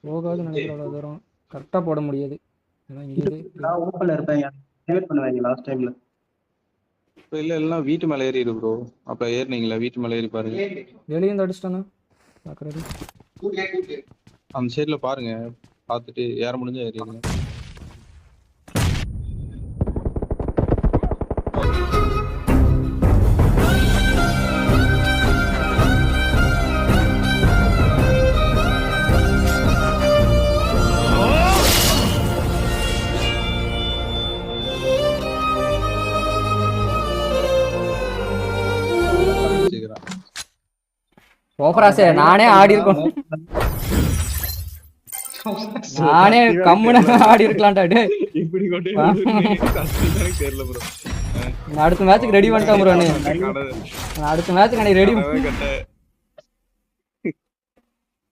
போகாது நினைக்கிற அவ்வளோ தூரம் கரெக்டாக போட முடியாது. ஏன்னா இங்கே நான் ஓப்பன்ல இருப்பேன். டிவைட் பண்ணுவாங்க லாஸ்ட் டைம்ல. இப்போ இல்ல வீட்டு மேலே ஏறி இரு ப்ரோ. அப்போ ஏறினீங்களா வீட்டு மேலே ஏறி பாருங்க. வெளியே இருந்து அடிச்சிட்டானா பார்க்குறது. அந்த சைடில் பாருங்க, பார்த்துட்டு ஏற முடிஞ்சா ஏறிடுங்க. சோஃபராசே நானே ஆடி இருக்கணும். நானே கம்முன ஆடி இருக்கலாம்டா. இப்படி கொண்டு தெரியல ப்ரோ. அடுத்த மேட்சுக்கு ரெடி பண்ணிட்டேன் ப்ரோ. அடுத்த மேட்சுக்கு ரெடி